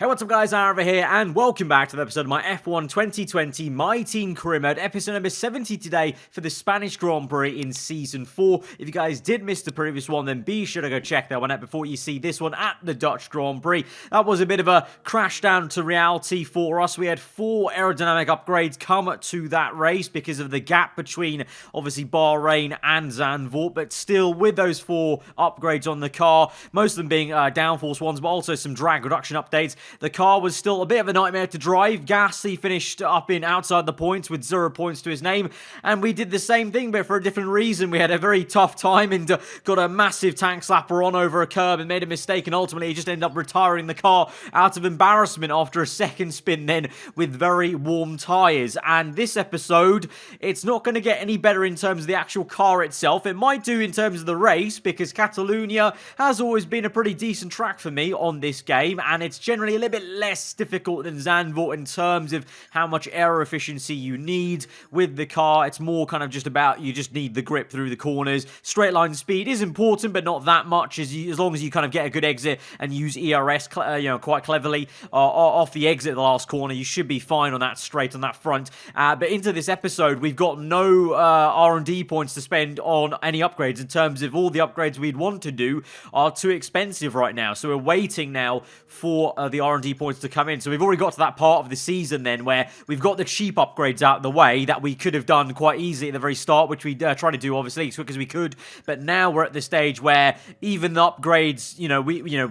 Hey, what's up guys, aarava here, and welcome back to the episode of my F1 2020 My Team Career Mode, episode number 70 today for the Spanish Grand Prix in Season 4. If you guys did miss the previous one, then be sure to go check that one out before you see this one at the Dutch Grand Prix. That was a bit of a crash down to reality for us. We had 4 aerodynamic upgrades come to that race because of the gap between, obviously, Bahrain and Zandvoort, but still, with those 4 upgrades on the car, most of them being downforce ones, but also some drag reduction updates, the car was still a bit of a nightmare to drive. Gasly finished up in outside the points with 0 points to his name, and we did the same thing, but for a different reason. We had a very tough time and got a massive tank slapper on over a curb and made a mistake, and ultimately he just ended up retiring the car out of embarrassment after a second spin then with very warm tyres. And this episode, it's not going to get any better in terms of the actual car itself. It might do in terms of the race, because Catalonia has always been a pretty decent track for me on this game, and it's generally a little bit less difficult than Zandvoort in terms of how much aero efficiency you need with the car. It's more kind of just about, you just need the grip through the corners. Straight line speed is important, but not that much, as long as you kind of get a good exit and use ERS quite cleverly off the exit of the last corner. You should be fine on that straight, on that front. But into this episode, we've got no R&D points to spend on any upgrades, in terms of all the upgrades we'd want to do are too expensive right now. So we're waiting now for the R&D points to come in. So we've already got to that part of the season then where we've got the cheap upgrades out of the way that we could have done quite easily at the very start, which we try to do obviously as quick as we could. But now we're at the stage where even the upgrades,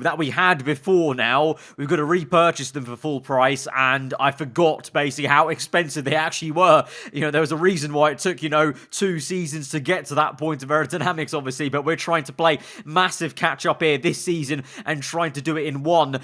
that we had before, now we've got to repurchase them for full price, and I forgot basically how expensive they actually were. There was a reason why it took 2 seasons to get to that point of aerodynamics, obviously, but we're trying to play massive catch up here this season and trying to do it in one,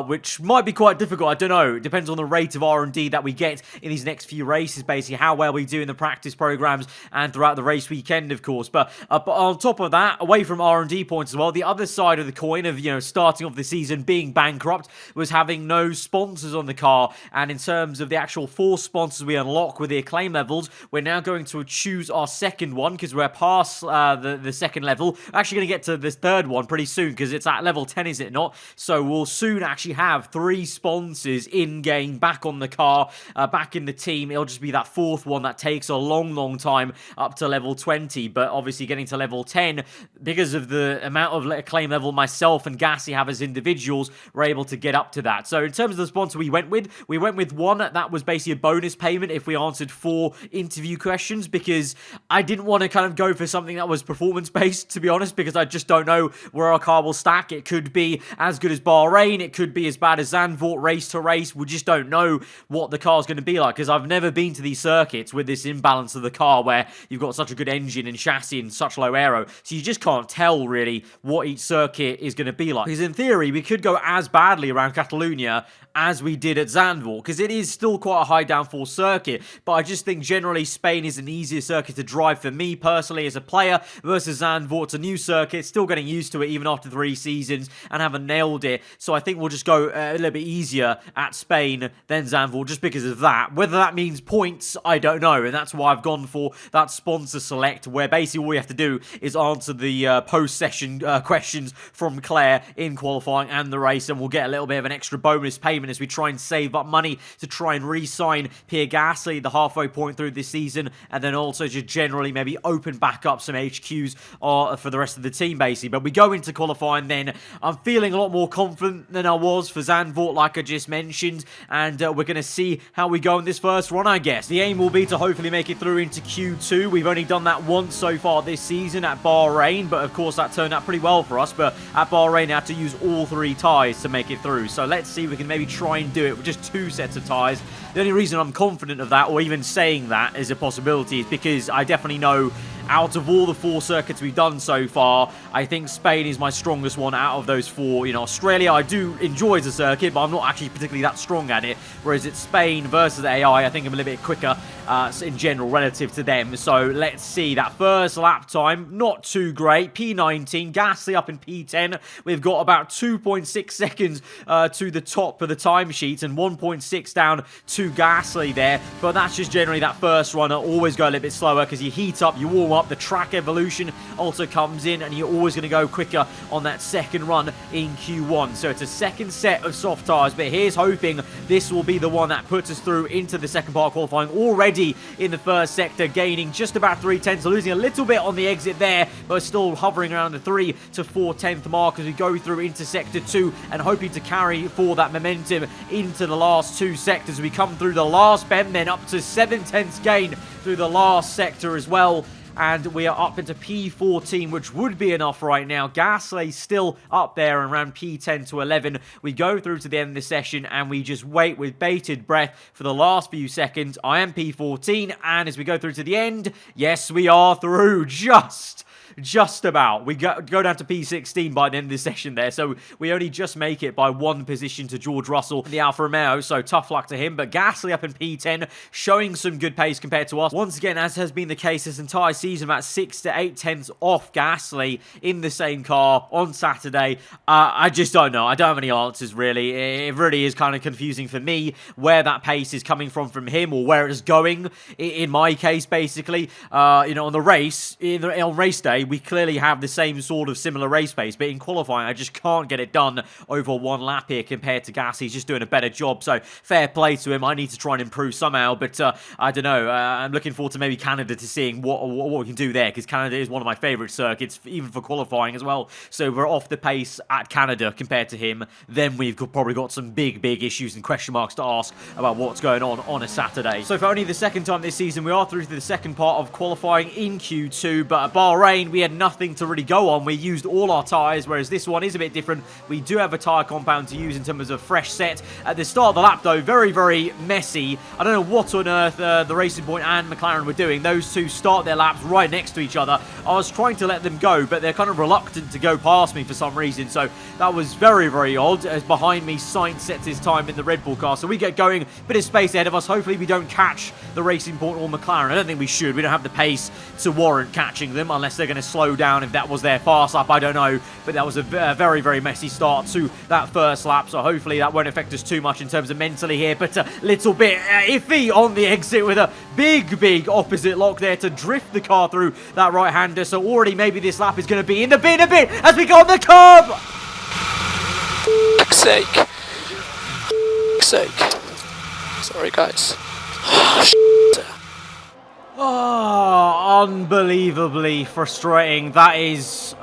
which might be quite difficult. I don't know. It depends on the rate of R&D that we get in these next few races, basically how well we do in the practice programs and throughout the race weekend, of course. But on top of that, away from R&D points as well, the other side of the coin of starting off the season being bankrupt was having no sponsors on the car. And in terms of the actual 4 sponsors we unlock with the acclaim levels, we're now going to choose our second one, because we're past the second level. We're actually going to get to this third one pretty soon, because it's at level 10, is it not? So we'll soon actually have 3 sponsors in-game back on the car, back in the team. It'll just be that 4th one that takes a long time up to level 20, but obviously getting to level 10, because of the amount of acclaim level myself and Gasly have as individuals, we're able to get up to that. So in terms of the sponsor we went with one that was basically a bonus payment if we answered 4 interview questions, because I didn't want to kind of go for something that was performance-based, to be honest, because I just don't know where our car will stack. It could be as good as Bahrain, it could be as bad as Zandvoort race to race. We just don't know what the car's going to be like, because I've never been to these circuits with this imbalance of the car where you've got such a good engine and chassis and such low aero, so you just can't tell really what each circuit is going to be like. Because in theory, we could go as badly around Catalonia as we did at Zandvoort, because it is still quite a high downforce circuit, but I just think generally Spain is an easier circuit to drive for me personally as a player, versus Zandvoort. It's a new circuit, still getting used to it even after 3 seasons and haven't nailed it, so I think we'll just go a little bit easier at Spain than Zandvoort just because of that. Whether that means points, I don't know, and that's why I've gone for that sponsor select, where basically all we have to do is answer the post-session questions from Claire in qualifying and the race, and we'll get a little bit of an extra bonus payment as we try and save up money to try and re-sign Pierre Gasly the halfway point through this season, and then also just generally maybe open back up some HQs for the rest of the team, basically. But we go into qualifying then, I'm feeling a lot more confident than I was for Zandvoort, like I just mentioned, and we're going to see how we go in this first run, I guess. The aim will be to hopefully make it through into Q2. We've only done that once so far this season at Bahrain, but of course that turned out pretty well for us. But at Bahrain, I had to use all 3 tyres to make it through, so let's see if we can maybe try and do it with just 2 sets of tyres. The only reason I'm confident of that, or even saying that is a possibility, is because I definitely know out of all the 4 circuits we've done so far, I think Spain is my strongest one out of those 4. Australia I do enjoy as a circuit, but I'm not actually particularly that strong at it, whereas it's Spain versus AI, I think I'm a little bit quicker in general relative to them. So let's see. That first lap time, not too great. P19, Gasly up in P10. We've got about 2.6 seconds to the top of the timesheet, and 1.6 down to Gasly there, but that's just generally that first run. Always go a little bit slower because you heat up, you warm up. The track evolution also comes in, and you're always going to go quicker on that second run in Q1. So it's a second set of soft tyres, but here's hoping this will be the one that puts us through into the second part of qualifying. Already in the first sector, gaining just about 3/10, so losing a little bit on the exit there, but still hovering around the 3 to 4/10 mark as we go through into sector 2 and hoping to carry for that momentum into the last 2 sectors. We come through the last bend, then up to 7/10 gain through the last sector as well. And we are up into P14, which would be enough right now. Gasly still up there and around P10 to 11. We go through to the end of the session, and we just wait with bated breath for the last few seconds. I am P14, and as we go through to the end, yes, we are through. Just about. We go down to P16 by the end of the session there, so we only just make it by 1 position to George Russell in the Alfa Romeo, so tough luck to him. But Gasly up in P10, showing some good pace compared to us. Once again, as has been the case this entire season, about 6 to 8 tenths off Gasly in the same car on Saturday. I just don't know. I don't have any answers, really. It really is kind of confusing for me where that pace is coming from him, or where it's going, in my case, basically. On the race, on race day, we clearly have the same sort of similar race pace, but in qualifying, I just can't get it done over 1 lap here compared to Gasly. He's just doing a better job, so fair play to him. I need to try and improve somehow, but I don't know. I'm looking forward to maybe Canada, to seeing what we can do there, because Canada is one of my favourite circuits, even for qualifying as well. So we're off the pace at Canada compared to him. Then we've probably got some big issues and question marks to ask about what's going on a Saturday. So for only the second time this season, we are through to the second part of qualifying in Q2, but at Bahrain, we had nothing to really go on. We used all our tyres, whereas this one is a bit different. We do have a tyre compound to use in terms of fresh set. At the start of the lap, though, very messy. I don't know what on earth the Racing Point and McLaren were doing. Those two start their laps right next to each other. I was trying to let them go, but they're kind of reluctant to go past me for some reason, so that was very odd. As behind me, Sainz sets his time in the Red Bull car, so we get going. Bit of space ahead of us. Hopefully we don't catch the Racing Point or McLaren. I don't think we should. We don't have the pace to warrant catching them, unless they're going to slow down. If that was their fast lap, I don't know, but that was a very messy start to that first lap, so hopefully that won't affect us too much in terms of mentally here, but a little bit iffy on the exit with a big opposite lock there to drift the car through that right-hander. So already maybe this lap is going to be in the bin a bit as we go on the curb. Sake. Sorry, guys. Oh, unbelievably frustrating. That is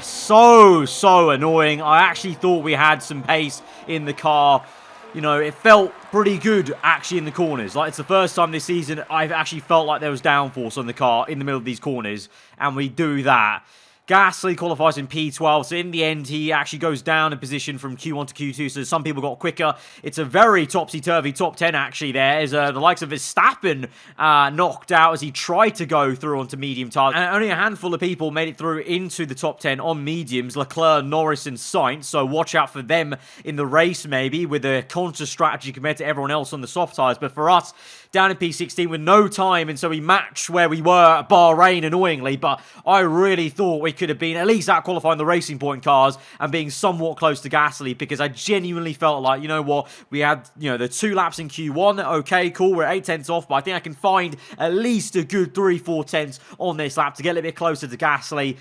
so annoying. I actually thought we had some pace in the car. You know, it felt pretty good, actually, in the corners. Like, it's the first time this season I've actually felt like there was downforce on the car in the middle of these corners, and we do that. Gasly qualifies in P12, so in the end, he actually goes down a position from Q1 to Q2, so some people got quicker. It's a very topsy-turvy top 10, actually, there, as the likes of Verstappen knocked out as he tried to go through onto medium tyres. And only a handful of people made it through into the top 10 on mediums, Leclerc, Norris, and Sainz, so watch out for them in the race, maybe, with a conscious strategy compared to everyone else on the soft tyres. But for us, down in P16 with no time, and so we matched where we were at Bahrain, annoyingly, but I really thought we could have been at least out qualifying the Racing Point cars and being somewhat close to Gasly, because I genuinely felt like, you know what, we had, the 2 laps in Q1, okay, cool, we're 8 tenths off, but I think I can find at least a good 3-4 tenths on this lap to get a little bit closer to Gasly,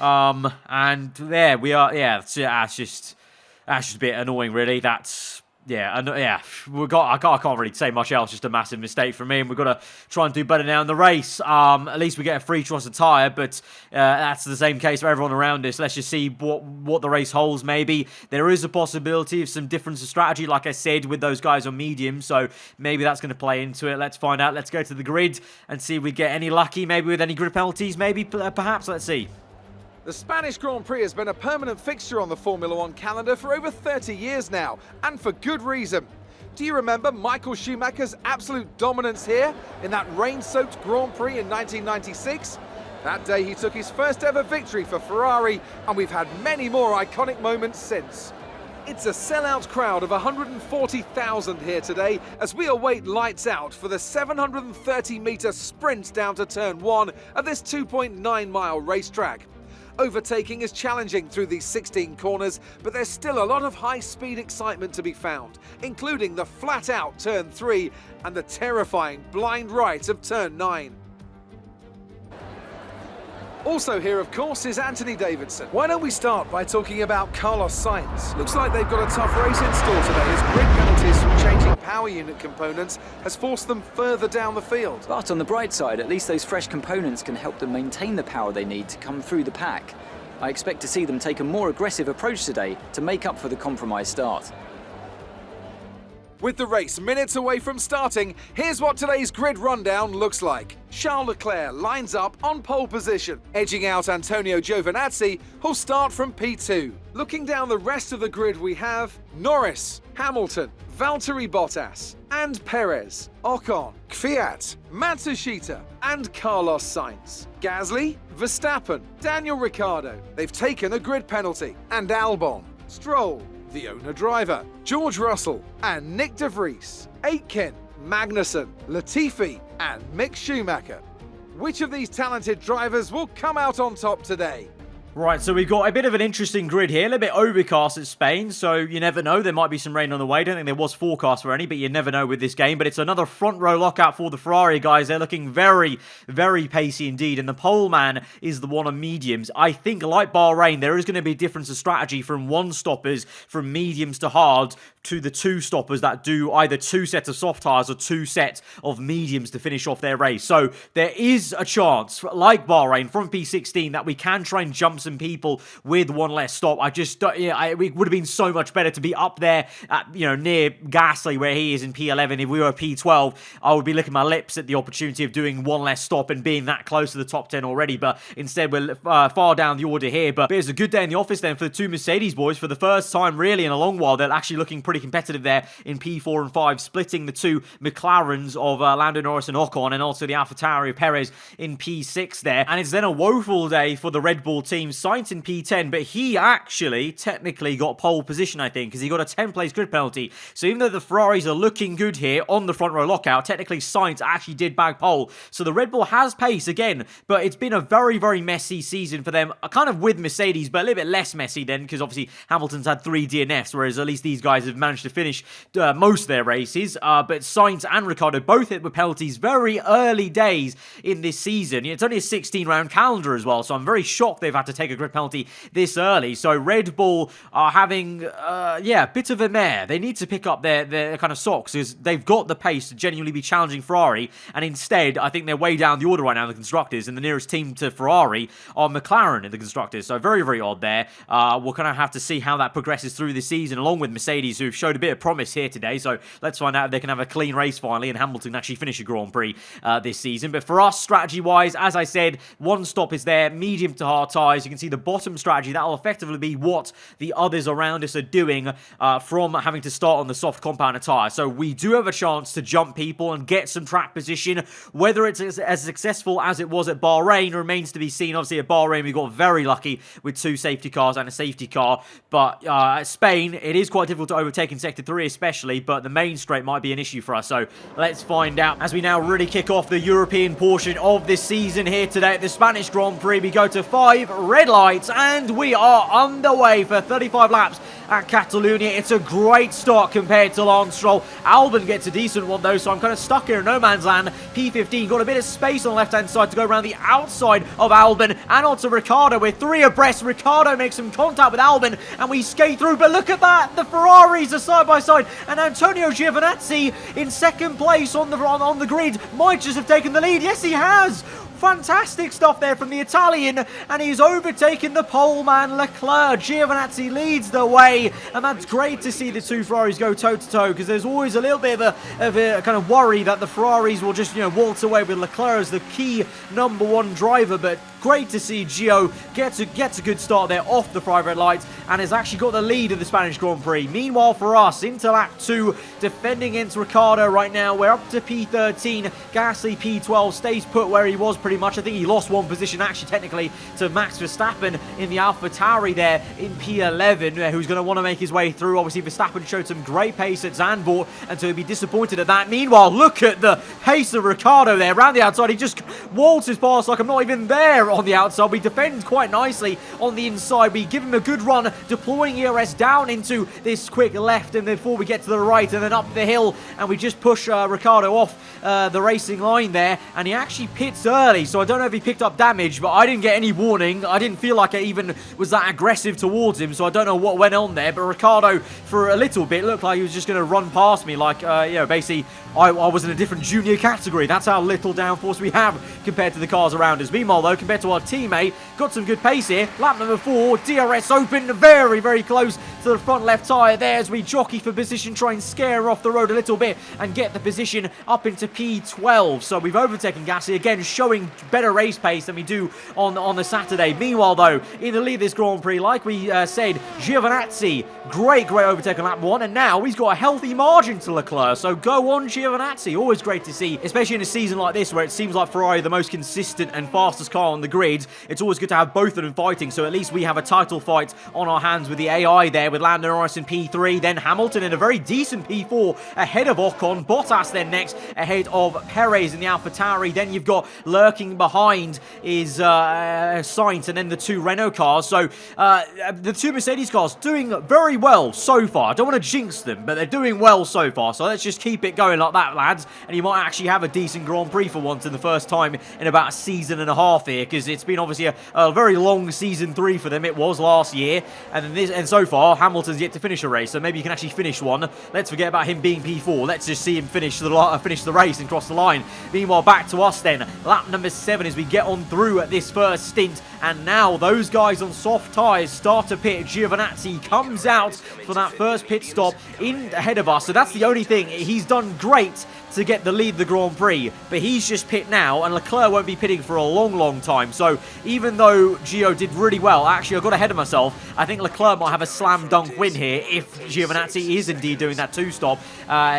and there we are. That's just a bit annoying, really. I can't really say much else. Just a massive mistake from me, and we've got to try and do better now in the race. At least we get a free choice of tyre, but that's the same case for everyone around us. Let's just see what the race holds. Maybe there is a possibility of some difference of strategy, like I said, with those guys on medium, so maybe that's going to play into it. Let's find out. Let's go to the grid and see if we get any lucky, maybe with any grid penalties, maybe, perhaps. Let's see. The Spanish Grand Prix has been a permanent fixture on the Formula One calendar for over 30 years now, and for good reason. Do you remember Michael Schumacher's absolute dominance here in that rain-soaked Grand Prix in 1996? That day he took his first ever victory for Ferrari, and we've had many more iconic moments since. It's a sellout crowd of 140,000 here today as we await lights out for the 730-metre sprint down to turn 1 of this 2.9-mile racetrack. Overtaking is challenging through these 16 corners, but there's still a lot of high-speed excitement to be found, including the flat-out turn 3 and the terrifying blind right of turn 9. Also here, of course, is Anthony Davidson. Why don't we start by talking about Carlos Sainz? Looks like they've got a tough race in store today, as grid penalties from changing power unit components has forced them further down the field. But on the bright side, at least those fresh components can help them maintain the power they need to come through the pack. I expect to see them take a more aggressive approach today to make up for the compromised start. With the race minutes away from starting, here's what today's grid rundown looks like. Charles Leclerc lines up on pole position, edging out Antonio Giovinazzi, who'll start from P2. Looking down the rest of the grid, we have Norris, Hamilton, Valtteri Bottas, and Perez, Ocon, Kvyat, Matsushita, and Carlos Sainz. Gasly, Verstappen, Daniel Ricciardo, they've taken a grid penalty, and Albon, Stroll, the owner driver, George Russell, and Nick de Vries, Aitken, Magnussen, Latifi, and Mick Schumacher. Which of these talented drivers will come out on top today? Right, so we've got a bit of an interesting grid here, a little bit overcast at Spain, so you never know, there might be some rain on the way. I don't think there was forecast for any, but you never know with this game. But it's another front row lockout for the Ferrari guys. They're looking very, very pacey indeed, and the pole man is the one on mediums. I think, like Bahrain, there is going to be a difference of strategy from one stoppers, from mediums to hard, to the two stoppers that do either two sets of soft tires or two sets of mediums to finish off their race. So there is a chance, like Bahrain, from P16, that we can try and jump some people with one less stop. I just don't, it would have been so much better to be up there at, near Gasly where he is in P11. If we were P12, I would be licking my lips at the opportunity of doing one less stop and being that close to the top 10 already. But instead, we're far down the order here. But it's a good day in the office then for the two Mercedes boys. For the first time really in a long while, they're actually looking pretty competitive there in P4 and 5, splitting the two McLarens of Lando Norris and Ocon, and also the AlphaTauri of Perez in P6 there. And it's then a woeful day for the Red Bull team. Sainz in P10, but he actually technically got pole position, I think, because he got a 10-place grid penalty. So even though the Ferraris are looking good here on the front row lockout, technically Sainz actually did bag pole. So the Red Bull has pace again, but it's been a very, very messy season for them, kind of with Mercedes, but a little bit less messy then, because obviously Hamilton's had 3 DNFs, whereas at least these guys have managed to finish most of their races. But Sainz and Ricciardo both hit with penalties very early days in this season. It's only a 16-round calendar as well, so I'm very shocked they've had to take a grid penalty this early. So Red Bull are having, a bit of a mare. They need to pick up their kind of socks, because they've got the pace to genuinely be challenging Ferrari, and instead, I think they're way down the order right now in the constructors, and the nearest team to Ferrari are McLaren in the constructors. So very, very odd there. We'll kind of have to see how that progresses through the season, along with Mercedes, who've showed a bit of promise here today. So let's find out if they can have a clean race finally, and Hamilton actually finish a Grand Prix this season. But for us, strategy-wise, as I said, one stop is there, medium to hard tyres. You can see the bottom strategy. That will effectively be what the others around us are doing from having to start on the soft compound tyre. So we do have a chance to jump people and get some track position. Whether it's as successful as it was at Bahrain remains to be seen. Obviously, at Bahrain, we got very lucky with 2 safety cars and a safety car. But at Spain, it is quite difficult to overtake in Sector 3 especially, but the main straight might be an issue for us. So let's find out as we now really kick off the European portion of this season here today at the Spanish Grand Prix. We go to 5 red lights, and we are underway for 35 laps at Catalonia. It's a great start compared to Lance Stroll. Albon gets a decent one though, so I'm kind of stuck here in no man's land. P15 got a bit of space on the left-hand side to go around the outside of Albon, and onto Ricciardo. We're 3 abreast. Ricciardo makes some contact with Albon, and we skate through. But look at that, the Ferraris are side by side, and Antonio Giovinazzi in second place on the grid might just have taken the lead. Yes, he has. Fantastic stuff there from the Italian, and he's overtaken the pole man Leclerc. Giovinazzi leads the way, and that's great to see the two Ferraris go toe-to-toe, because there's always a little bit of a kind of worry that the Ferraris will just, waltz away with Leclerc as the key number 1 driver. But great to see Gio gets a good start there off the 5 red lights, and has actually got the lead of the Spanish Grand Prix. Meanwhile, for us, into lap 2, defending against Ricciardo right now, we're up to P13. Gasly P12 stays put where he was pretty much. I think he lost 1 position actually technically to Max Verstappen in the AlphaTauri there in P11, who's going to want to make his way through. Obviously, Verstappen showed some great pace at Zandvoort, and so he'll be disappointed at that. Meanwhile, look at the pace of Ricciardo there around the outside. He just waltzes past like I'm not even there on the outside. We defend quite nicely on the inside. We give him a good run, deploying ERS down into this quick left, and before we get to the right and then up the hill, and we just push Ricciardo off the racing line there, and he actually pits early. early, so I don't know if he picked up damage, but I didn't get any warning. I didn't feel like I even was that aggressive towards him, so I don't know what went on there. But Ricardo, for a little bit, looked like he was just going to run past me, like, basically, I was in a different junior category. That's how little downforce we have compared to the cars around us. Meanwhile, though, compared to our teammate, got some good pace here. Lap number 4, DRS open, very, very close to the front left tyre there as we jockey for position, try and scare her off the road a little bit and get the position up into P12. So we've overtaken Gasly, again, showing better race pace than we do on the Saturday. Meanwhile, though, in the lead of this Grand Prix, like we said, Giovinazzi, great overtake on lap 1, and now he's got a healthy margin to Leclerc. So go on, Giovinazzi. Always great to see, especially in a season like this where it seems like Ferrari are the most consistent and fastest car on the grid. It's always good to have both of them fighting, so at least we have a title fight on our hands with the AI there, with Lando Norris in P3, then Hamilton in a very decent P4 ahead of Ocon. Bottas then next ahead of Perez in the AlphaTauri. Then you've got lurking behind is Sainz and then the 2 Renault cars. So the 2 Mercedes cars doing very well so far. I don't want to jinx them, but they're doing well so far. So let's just keep it going like that, lads. And you might actually have a decent Grand Prix for once in the first time in about a season and a half here, because it's been obviously a very long season 3 for them. It was last year, and so far Hamilton's yet to finish a race. So maybe you can actually finish one. Let's forget about him being P4. Let's just see him finish the race and cross the line. Meanwhile, back to us then. Lap number 7 as we get on through at this first stint. And now those guys on soft tyres start to pit. Giovinazzi comes out for that first pit stop in ahead of us. So that's the only thing. He's done great to get the lead of the Grand Prix, but he's just pit now, and Leclerc won't be pitting for a long, long time. So even though Gio did really well, actually I got ahead of myself. I think Leclerc might have a slam dunk win here if Giovinazzi is indeed doing that 2-stop.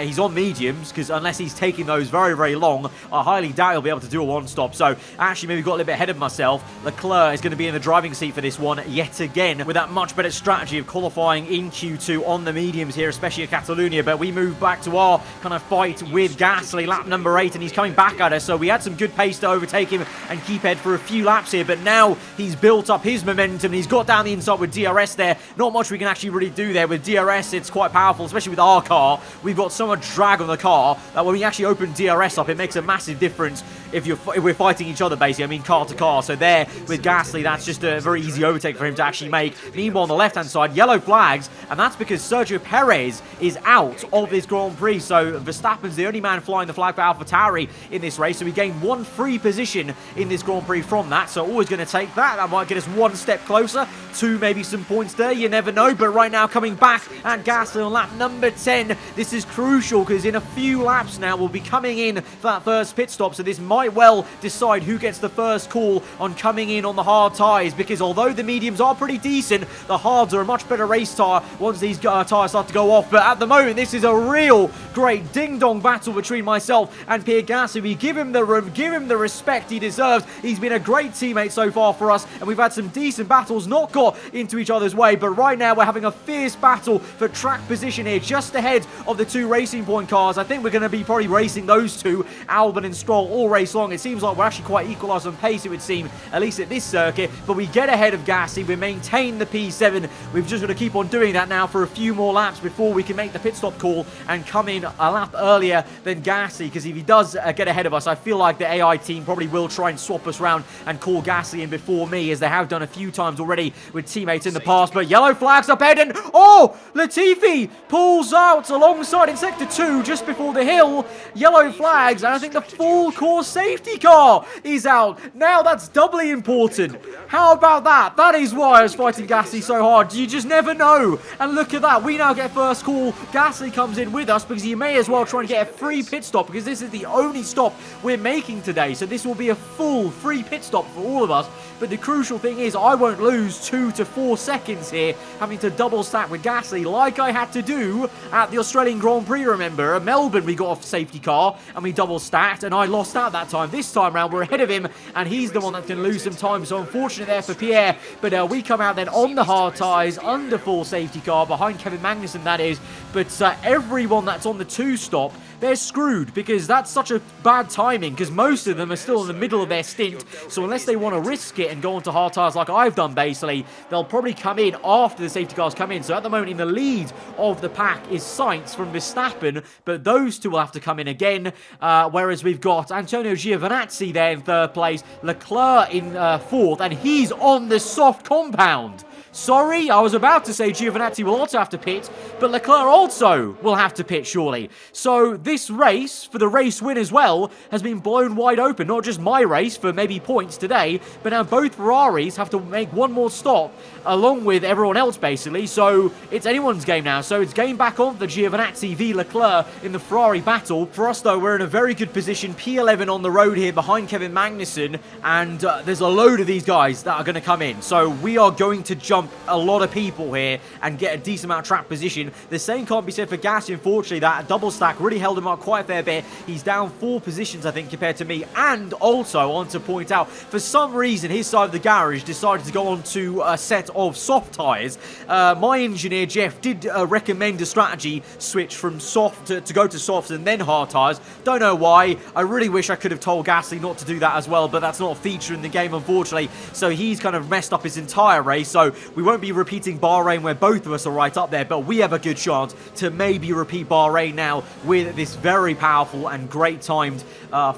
He's on mediums, because unless he's taking those very, very long, I highly doubt he'll be able to do a 1-stop. So actually maybe got a little bit ahead of myself. Leclerc is going to be in the driving seat for this one yet again, with that much better strategy of qualifying in Q2 on the mediums here, especially at Catalonia. But we move back to our kind of fight with Gasly, lap number 8, and he's coming back at us, so we had some good pace to overtake him and keep head for a few laps here. But now he's built up his momentum, he's got down the inside with DRS there. Not much we can actually really do there. With DRS, it's quite powerful, especially with our car. We've got so much drag on the car that when we actually open DRS up, it makes a massive difference if we're fighting each other, basically. I mean, car to car. So there, with Gasly, that's just a very easy overtake for him to actually make. Meanwhile, on the left-hand side, yellow flags, and that's because Sergio Perez is out of this Grand Prix. So Verstappen's the only man flying the flag for AlphaTauri in this race. So we gain 1 free position in this Grand Prix from that. So always going to take that. That might get us 1 step closer to maybe some points there. You never know. But right now, coming back at Gasly on lap number 10. This is crucial because in a few laps now, we'll be coming in for that first pit stop. So this might well decide who gets the first call on coming in on the hard tyres, because although the mediums are pretty decent, the hards are a much better race tyre once these tyres start to go off. But at the moment, this is a real great ding-dong battle between myself and Pierre Gasly. We give him the room, give him the respect he deserves. He's been a great teammate so far for us, and we've had some decent battles, not got into each other's way. But right now, we're having a fierce battle for track position here, just ahead of the 2 Racing Point cars. I think we're going to be probably racing those 2, Albon and Stroll, all race long. It seems like we're actually quite equalised on pace, it would seem, at least at this circuit. But we get ahead of Gasly, we maintain the P7. We've just got to keep on doing that now for a few more laps before we can make the pit stop call and come in a lap earlier than Gasly, because if he does get ahead of us, I feel like the AI team probably will try and swap us around and call Gasly in before me, as they have done a few times already with teammates in the past. But yellow flags up ahead, and oh, Latifi pulls out alongside in sector 2 just before the hill. Yellow flags, and I think the full course safety car is out. Now that's doubly important. How about that? That is why I was fighting Gasly so hard. You just never know. And look at that. We now get first call. Gasly comes in with us because he may as well try and get a free pit stop, because this is the only stop we're making today. So this will be a full free pit stop for all of us. But the crucial thing is I won't lose 2 to 4 seconds here having to double stack with Gasly like I had to do at the Australian Grand Prix, remember. At Melbourne, we got off safety car and we double stacked, and I lost out that time. This time round, we're ahead of him, and he's the one that's going to lose some time. So unfortunate there for Pierre. But we come out then on the hard tyres, under full safety car, behind Kevin Magnussen, that is. But everyone that's on the 2-stop, they're screwed, because that's such a bad timing, because most of them are still in the middle of their stint. So unless they want to risk it and go onto hard tyres like I've done, basically, they'll probably come in after the safety cars come in. So at the moment, in the lead of the pack is Sainz from Verstappen, but those 2 will have to come in again. Whereas we've got Antonio Giovinazzi there in third place, Leclerc in fourth, and he's on the soft compound. Sorry, I was about to say Giovinazzi will also have to pit, but Leclerc also will have to pit, surely. So this race, for the race win as well, has been blown wide open. Not just my race for maybe points today, but now both Ferraris have to make one more stop, along with everyone else, basically. So it's anyone's game now. So it's game back on for Giovinazzi v Leclerc in the Ferrari battle. For us, though, we're in a very good position. P11 on the road here behind Kevin Magnussen, and there's a load of these guys that are going to come in. So we are going to jump a lot of people here and get a decent amount of track position. The same can't be said for Gasly, unfortunately. That double stack really held him up quite a fair bit. He's down 4 positions, I think, compared to me. And also, I want to point out, for some reason, his side of the garage decided to go on to a set of soft tyres. My engineer, Jeff, did recommend a strategy switch from soft to go to softs and then hard tyres. Don't know why. I really wish I could have told Gasly not to do that as well, but that's not a feature in the game, unfortunately. So he's kind of messed up his entire race. So we won't be repeating Bahrain where both of us are right up there, but we have a good chance to maybe repeat Bahrain now with this very powerful and great timed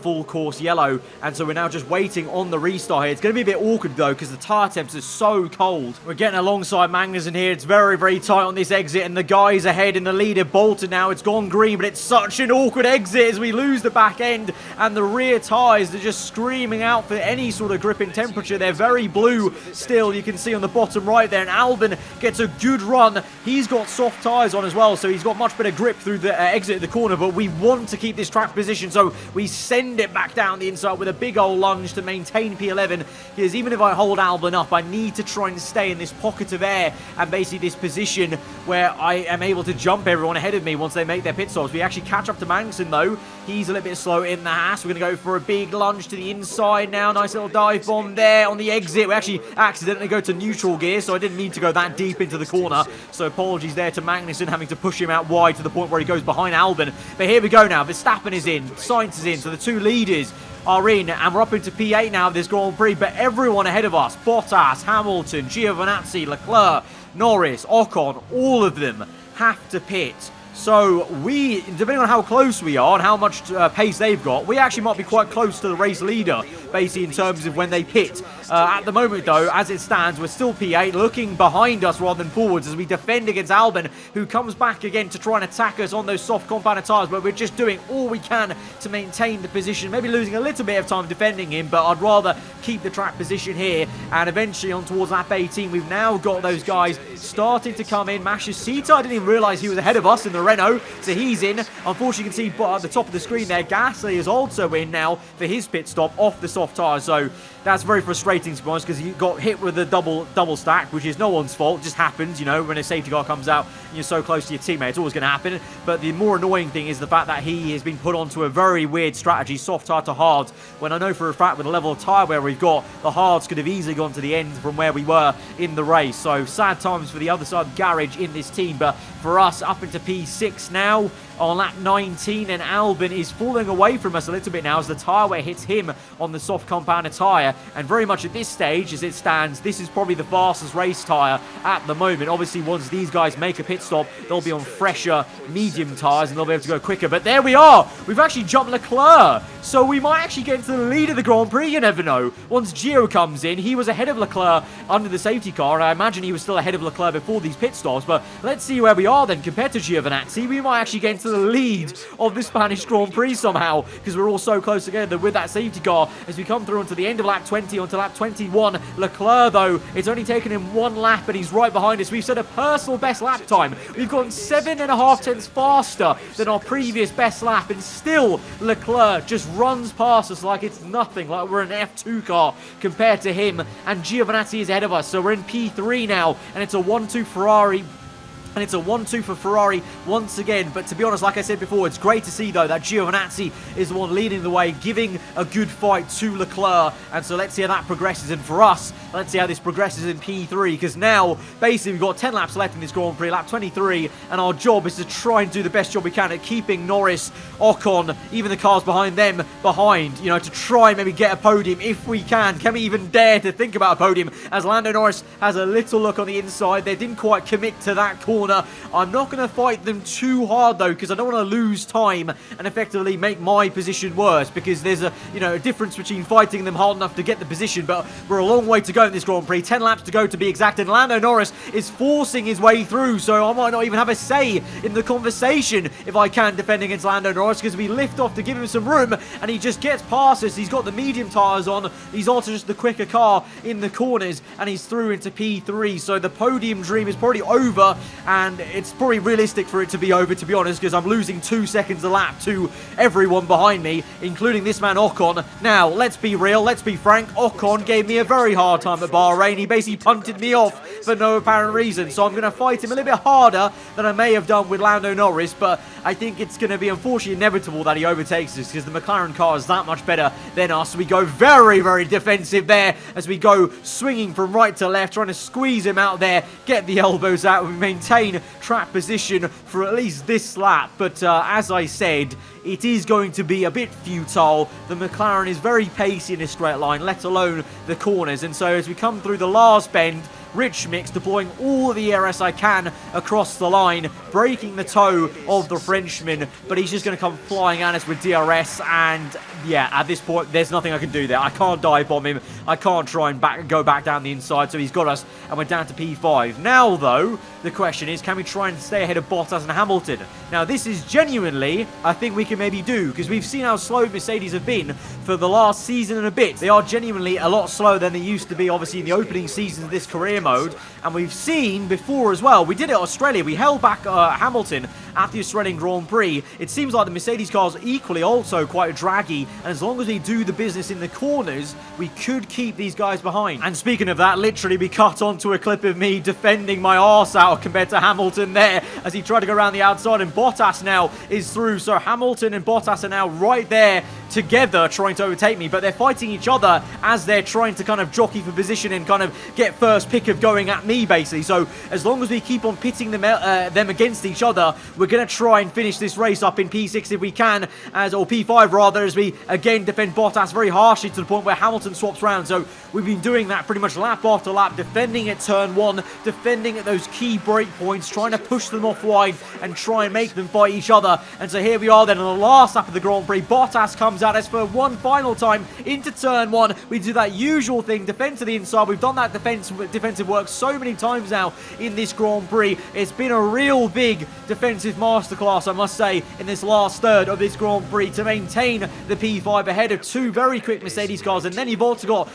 full course yellow. And so we're now just waiting on the restart here. It's going to be a bit awkward though because the tyre temps are so cold. We're getting alongside Magnussen here. It's very, very tight on this exit, and the guys ahead in the lead have bolted now. It's gone green, but it's such an awkward exit as we lose the back end, and the rear tyres are just screaming out for any sort of gripping temperature. They're very blue still. You can see on the bottom right there, and Albon gets a good run. He's got soft tyres on as well, so he's got much better grip through the exit of the corner, but we want to keep this track position, so we send it back down the inside with a big old lunge to maintain P11, because even if I hold Albon up, I need to try and stay in this pocket of air and basically this position where I am able to jump everyone ahead of me once they make their pit stops. We actually catch up to Magnussen though. He's a little bit slow in the Haas. We're going to go for a big lunge to the inside now. Nice little dive bomb there on the exit. We actually accidentally go to neutral gear, so I didn't need to go that deep into the corner. So apologies there to Magnussen, having to push him out wide to the point where he goes behind Albon. But here we go now. Verstappen is in. Sainz is in. So the two leaders are in, and we're up into P8 now of this Grand Prix, but everyone ahead of us, Bottas, Hamilton, Giovinazzi, Leclerc, Norris, Ocon, all of them have to pit. So we, depending on how close we are and how much pace they've got, we actually might be quite close to the race leader, basically in terms of when they pit. At the moment though, as it stands, we're still P8, looking behind us rather than forwards as we defend against Albon, who comes back again to try and attack us on those soft compounded tyres, but we're just doing all we can to maintain the position, maybe losing a little bit of time defending him, but I'd rather keep the track position here, and eventually on towards lap 18, we've now got those guys starting to come in. Mashasita, I didn't even realise he was ahead of us in the Renault, so he's in. Unfortunately, you can see at the top of the screen there, Gasly is also in now for his pit stop off the soft tyres, so that's very frustrating to be honest, because he got hit with a double stack, which is no one's fault. It just happens, you know, when a safety car comes out and you're so close to your teammate, it's always going to happen. But the more annoying thing is the fact that he has been put onto a very weird strategy, soft tyre to hard, when I know for a fact with the level of tyre where we've got, the hards could have easily gone to the end from where we were in the race. So sad times for the other side of the garage in this team, but for us up into P6 now on lap 19, and Albon is falling away from us a little bit now as the tyre wear hits him on the soft compounded tyre, and very much at this stage as it stands, this is probably the fastest race tyre at the moment. Obviously once these guys make a pit stop, they'll be on fresher medium tyres and they'll be able to go quicker, but there we are, we've actually jumped Leclerc, so we might actually get into the lead of the Grand Prix, you never know. Once Gio comes in, he was ahead of Leclerc under the safety car, and I imagine he was still ahead of Leclerc before these pit stops, but let's see where we are then compared to Giovinazzi. We might actually get into the lead of the Spanish Grand Prix somehow, because we're all so close together with that safety car as we come through onto the end of lap 20, onto lap 21. Leclerc though, it's only taken him one lap and he's right behind us. We've set a personal best lap time. We've gone 7.5 tenths faster than our previous best lap, and still Leclerc just runs past us like it's nothing, like we're an F2 car compared to him, and Giovinazzi is ahead of us. So we're in P3 now, and it's a 1-2 Ferrari. And it's a 1-2 for Ferrari once again. But to be honest, like I said before, it's great to see, though, that Giovinazzi is the one leading the way, giving a good fight to Leclerc. And so let's see how that progresses. And for us, Let's see how this progresses in P3, because now, basically, we've got 10 laps left in this Grand Prix, lap 23, and our job is to try and do the best job we can at keeping Norris, Ocon, even the cars behind them, behind, you know, to try and maybe get a podium if we can. Can we even dare to think about a podium, as Lando Norris has a little look on the inside. They didn't quite commit to that corner. I'm not going to fight them too hard, though, because I don't want to lose time and effectively make my position worse, because there's a, you know, a difference between fighting them hard enough to get the position, but we're a long way to go in this Grand Prix. 10 laps to go to be exact, and Lando Norris is forcing his way through, so I might not even have a say in the conversation if I can defend against Lando Norris, because we lift off to give him some room, and he just gets past us. He's got the medium tyres on. He's also just the quicker car in the corners, and he's through into P3, so the podium dream is probably over, and it's probably realistic for it to be over, to be honest, because I'm losing 2 seconds a lap to everyone behind me, including this man Ocon. Now, let's be real, let's be frank, Ocon gave me a very hard time at Bahrain. He basically punted me off for no apparent reason, so I'm going to fight him a little bit harder than I may have done with Lando Norris, but I think it's going to be unfortunately inevitable that he overtakes us, because the McLaren car is that much better than us. We go very, very defensive there as we go swinging from right to left, trying to squeeze him out there, get the elbows out. We maintain track position for at least this lap, but as I said, it is going to be a bit futile. The McLaren is very pacey in a straight line, let alone the corners, and so as we come through the last bend, Rich Mix deploying all the ERS I can across the line, breaking the toe of the Frenchman, but he's just going to come flying at us with DRS, and yeah, at this point, there's nothing I can do there. I can't dive bomb him. I can't try and go back down the inside, so he's got us, and we're down to P5. Now, though, the question is, can we try and stay ahead of Bottas and Hamilton? Now, this is genuinely, I think we can maybe do, because we've seen how slow Mercedes have been for the last season and a bit. They are genuinely a lot slower than they used to be, obviously, in the opening seasons of this career mode, and we've seen before as well. We did it at Australia. We held back Hamilton at the Australian Grand Prix. It seems like the Mercedes cars equally also quite draggy, and as long as we do the business in the corners, we could keep these guys behind. And speaking of that, literally we cut onto a clip of me defending my arse out compared to Hamilton there as he tried to go around the outside, and Bottas now is through, so Hamilton and Bottas are now right there together trying to overtake me, but they're fighting each other as they're trying to kind of jockey for position and kind of get first pick of going at me, basically. So as long as we keep on pitting them against each other, we're going to try and finish this race up in P6 if we can, or P5 rather, as we again defend Bottas very harshly to the point where Hamilton swaps round. So we've been doing that pretty much lap after lap, defending at turn 1, defending at those key break points, trying to push them off wide and try and make them fight each other. And so here we are then on the last lap of the Grand Prix. Bottas comes at us for one final time into turn 1. We do that usual thing, defend to the inside. We've done that defensive work so many times now in this Grand Prix. It's been a real big defensive masterclass, I must say, in this last third of this Grand Prix to maintain the P5 ahead of two very quick Mercedes cars. And then you've also got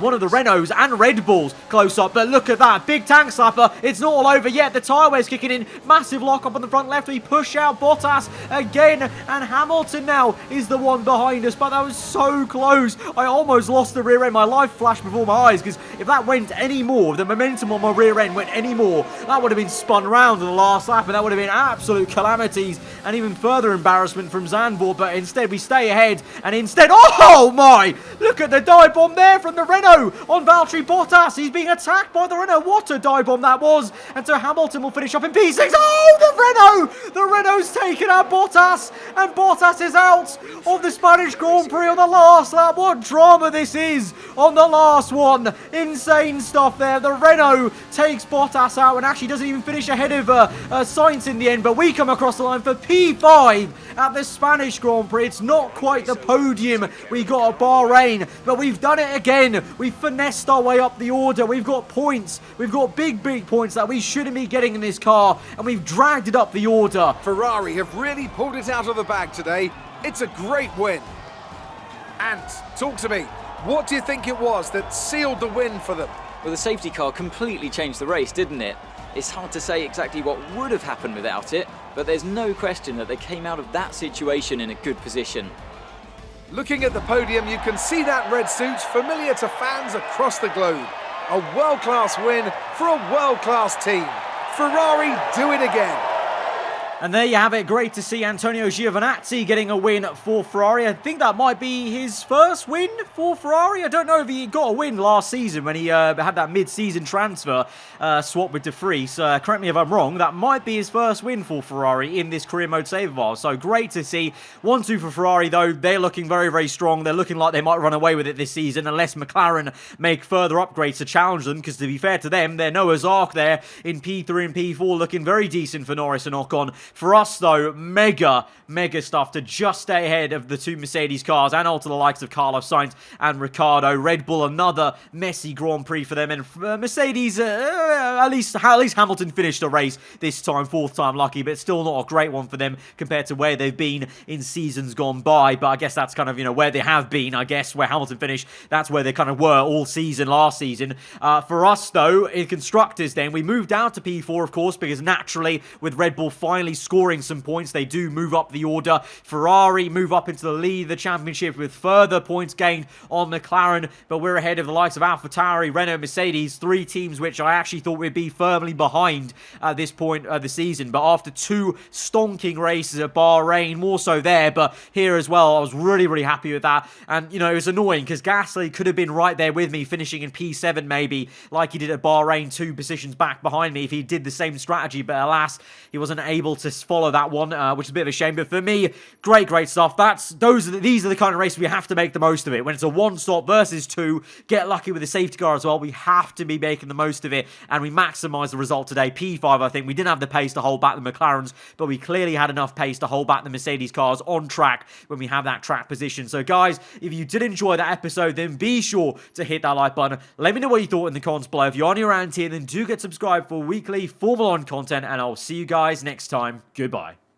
one of the Renaults and Red Bulls close up. But look at that, big tank slapper. It's not all over yet. The tyre wear's kicking in. Massive lock up on the front left. We push out Bottas again, and Hamilton now is the one behind us. But that was so close. I almost lost the rear end. My life flashed before my eyes, because if that went any more, the momentum on my rear end went any more, that would have been spun round in the last lap, and that would have been absolute calamities and even further embarrassment from Zandvoort. But instead we stay ahead, and instead, oh my, look at the dive bomb there from the Renault on Valtteri Bottas. He's being attacked by the Renault. What a dive bomb that was. And so Hamilton will finish up in P6. Oh, the Renault's taken out Bottas, and Bottas is out of the Spanish Grand Prix on the last lap. What drama this is on the last one. Insane stuff there. The Renault takes Bottas out and actually doesn't even finish ahead of Sainz in the end, but we come across the line for P5 at the Spanish Grand Prix. It's not quite the podium we got at Bahrain, but we've done it again. We've finessed our way up the order. We've got points. We've got big points that we shouldn't be getting in this car, and we've dragged it up the order. Ferrari have really pulled it out of the bag today. It's a great win. And talk to me, what do you think it was that sealed the win for them? Well, the safety car completely changed the race, didn't it? It's hard to say exactly what would have happened without it, but there's no question that they came out of that situation in a good position. Looking at the podium, you can see that red suit familiar to fans across the globe. A world-class win for a world-class team. Ferrari do it again. And there you have it. Great to see Antonio Giovinazzi getting a win for Ferrari. I think that might be his first win for Ferrari. I don't know if he got a win last season when he had that mid-season transfer swap with De Vries. Correct me if I'm wrong. That might be his first win for Ferrari in this career mode save file. So great to see. 1-2 for Ferrari, though. They're looking very, very strong. They're looking like they might run away with it this season unless McLaren make further upgrades to challenge them. Because to be fair to them, they're Noah's Ark there in P3 and P4, looking very decent for Norris and Ocon. For us, though, mega stuff to just stay ahead of the two Mercedes cars and also the likes of Carlos Sainz and Ricciardo. Red Bull, another messy Grand Prix for them. And Mercedes, at least Hamilton finished the race this time, 4th time lucky, but still not a great one for them compared to where they've been in seasons gone by. But I guess that's kind of, where they have been, I guess, where Hamilton finished. That's where they kind of were all season last season. For us, though, in Constructors, then, we moved down to P4, of course, because naturally, with Red Bull finally scoring some points, they do move up the order. Ferrari move up into the lead of the championship with further points gained on McLaren, but we're ahead of the likes of AlphaTauri, Renault, Mercedes, 3 teams which I actually thought would be firmly behind at this point of the season. But after 2 stonking races at Bahrain, more so there, but here as well, I was really happy with that. And, it was annoying because Gasly could have been right there with me, finishing in P7 maybe, like he did at Bahrain, 2 positions back behind me if he did the same strategy, but alas, he wasn't able to follow that one, which is a bit of a shame. But for me, great stuff. These are the kind of races we have to make the most of it. When it's a 1-stop versus 2, get lucky with the safety car as well. We have to be making the most of it, and we maximised the result today. P5, I think. We didn't have the pace to hold back the McLarens, but we clearly had enough pace to hold back the Mercedes cars on track when we have that track position. So guys, if you did enjoy that episode, then be sure to hit that like button. Let me know what you thought in the comments below. If you're new around here, then do get subscribed for weekly Formula 1 content, and I'll see you guys next time. Goodbye.